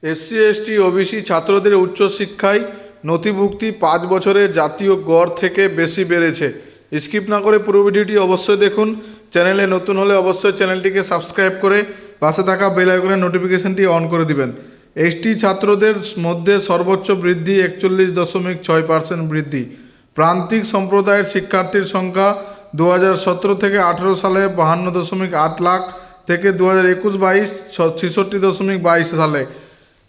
SC ST OBC ছাত্রদের উচ্চশিক্ষায় নথিভুক্তি 5 বছরে জাতীয় গড় থেকে বেশি বেড়েছে। স্কিপ না করে পুরো ভিডিওটি অবশ্যই দেখুন। চ্যানেলে নতুন হলে অবশ্যই চ্যানেলটিকে সাবস্ক্রাইব করে পাশে থাকা বেল আইকনের নোটিফিকেশনটি অন করে দিবেন। এসটি ছাত্রদের মধ্যে সর্বোচ্চ বৃদ্ধি 41.6% বৃদ্ধি। প্রান্তিক সম্প্রদায়ের শিক্ষার্থীর সংখ্যা 2017 থেকে 18 সালে 52.8 লাখ থেকে 2021-22 66.22 সালে।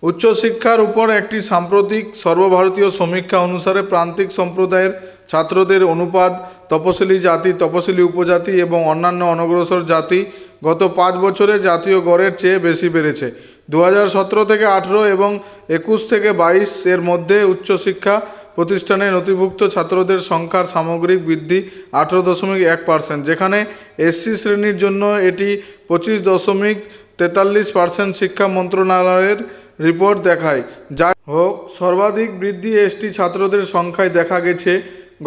উচ্চশিক্ষার উপর একটি সাম্প্রতিক সর্বভারতীয় সমীক্ষা অনুসারে প্রান্তিক সম্প্রদায়ের ছাত্রদের অনুপাত তপশিলি জাতি, তপশিলি উপজাতি এবং অন্যান্য অনগ্রসর জাতি গত 5 বছরে জাতীয় গড়ের চেয়ে বেশি বেড়েছে। 2017 থেকে 18 এবং 21 থেকে 22 এর মধ্যে উচ্চশিক্ষা প্রতিষ্ঠানে নথিভুক্ত ছাত্রদের সংখ্যার সামগ্রিক বৃদ্ধি 18.1%, যেখানে এসসি শ্রেণীর জন্য এটি 25.43% শিক্ষা মন্ত্রণালয়ের রিপোর্ট দেখায়। যাই হোক, সর্বাধিক বৃদ্ধি এসটি ছাত্রদের সংখ্যায় দেখা গেছে।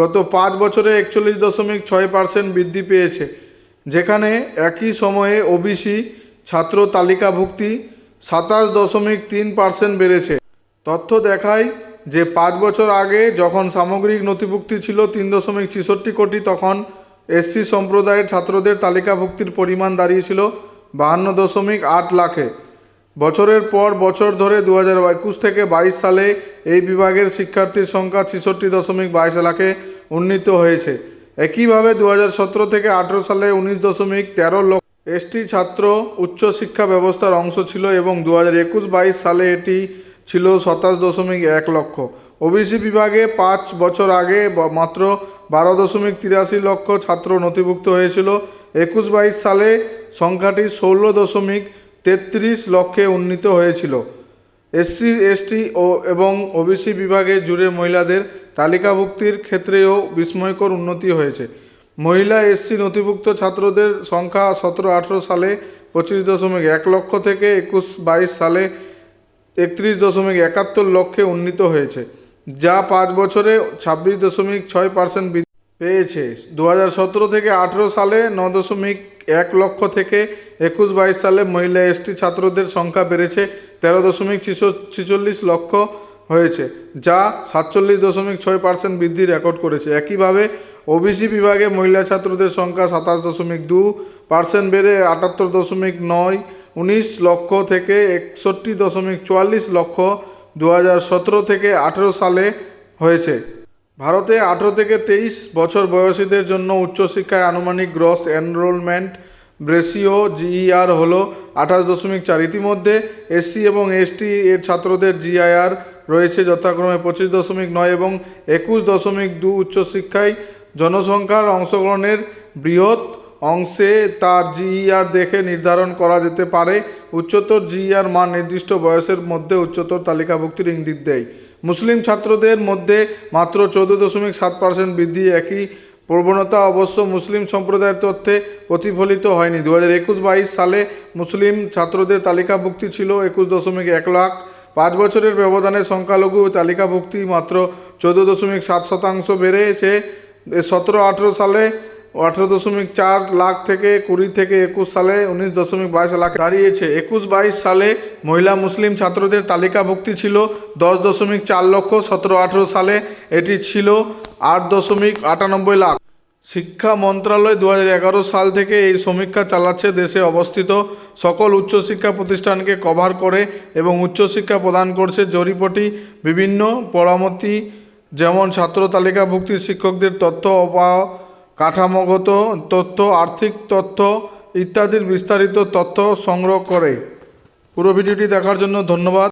গত 5 বছরে 41.6% বৃদ্ধি পেয়েছে, যেখানে একই সময়ে ওবিসি ছাত্র তালিকাভুক্তি 27.3% বেড়েছে। তথ্য দেখায় যে 5 বছর আগে যখন সামগ্রিক নথিভুক্তি ছিল 3.66 কোটি, তখন এসসি সম্প্রদায়ের ছাত্রদের তালিকাভুক্তির পরিমাণ দাঁড়িয়েছিল 52.8 লাখে। বছরের পর বছর ধরে 2021 থেকে 22 সালে এই বিভাগের শিক্ষার্থীর সংখ্যা 66.22 লাখে উন্নীত হয়েছে। একইভাবে 2017 থেকে 18 সালে 19.13 লক্ষ এসটি ছাত্র উচ্চশিক্ষা ব্যবস্থার অংশ ছিল এবং 2021-22 সালে এটি ছিল 27.1 লক্ষ। ওবিসি বিভাগে 5 বছর আগে মাত্র 12.83 লক্ষ ছাত্র নথিভুক্ত হয়েছিল। 21-22 সালে সংখ্যাটি 16.33 লক্ষে উন্নীত হয়েছিল। এসসি এসটি এবং ওবিসি বিভাগে জুড়ে মহিলাদের তালিকাভুক্তির ক্ষেত্রেও বিস্ময়কর উন্নতি হয়েছে। মহিলা এসসি নথিভুক্ত ছাত্রদের সংখ্যা 17-18 সালে 25.1 লক্ষ থেকে 21-22 সালে 31.71 লক্ষে উন্নীত হয়েছে, যা 5 বছরে 26.6% বৃদ্ধি পেয়েছে। 2017 থেকে 18 সালে 9.1 লক্ষ থেকে 21-22 সালে মহিলা এসটি ছাত্রদের সংখ্যা বেড়েছে 13.46 লক্ষ হয়েছে, যা 47.6% বৃদ্ধি রেকর্ড করেছে। একইভাবে ওবিসি বিভাগে মহিলা ছাত্রদের সংখ্যা 27.2% বেড়ে 78.19 লক্ষ থেকে 61.44 লক্ষ 2017 থেকে 18 সালে হয়েছে। ভারতে 18 থেকে 23 বছর বয়সীদের জন্য উচ্চশিক্ষায় আনুমানিক গ্রস এনরোলমেন্ট রেশিও জিইআর হল 28.4। ইতিমধ্যে এসসি এবং এসটি এর ছাত্রদের জিআইআর রয়েছে যথাক্রমে 25.9 এবং 21.2। উচ্চশিক্ষায় জনসংখ্যার অংশগ্রহণের বৃহৎ অংশে তার জিইআর দেখে নির্ধারণ করা যেতে পারে। উচ্চতর জিইআর মান নির্দিষ্ট বয়সের মধ্যে উচ্চতর তালিকাভুক্তির ইঙ্গিত দেয়। মুসলিম ছাত্রদের মধ্যে মাত্র 14.7% বৃদ্ধি। একই প্রবণতা অবশ্য মুসলিম সম্প্রদায়ের তথ্যে প্রতিফলিত হয়নি। 2021-22 সালে মুসলিম ছাত্রদের তালিকাভুক্তি ছিল 21.1 লাখ। 5 বছরের ব্যবধানে সংখ্যালঘু তালিকাভুক্তি মাত্র 14.7% বেড়েছে। 17-18 সালে 18.4 লাখ থেকে 20 থেকে 21 সালে 19.22 লাখ দাঁড়িয়েছে। 21-22 সালে মহিলা মুসলিম ছাত্রদের তালিকাভুক্তি ছিল 10.4 লক্ষ। 17-18 সালে এটি ছিল 8.98 লাখ। শিক্ষা মন্ত্রণালয় 2011 সাল থেকে এই সমীক্ষা চালাচ্ছে। দেশে অবস্থিত সকল উচ্চশিক্ষা প্রতিষ্ঠানকে কভার করে এবং উচ্চশিক্ষা প্রদান করছে। জরিপটি বিভিন্ন পরামতি যেমন ছাত্র তালিকাভুক্তি, শিক্ষকদের তথ্য, কাঠামোগত তথ্য, আর্থিক তথ্য ইত্যাদির বিস্তারিত তথ্য সংগ্রহ করে। পুরো ভিডিওটি দেখার জন্য ধন্যবাদ।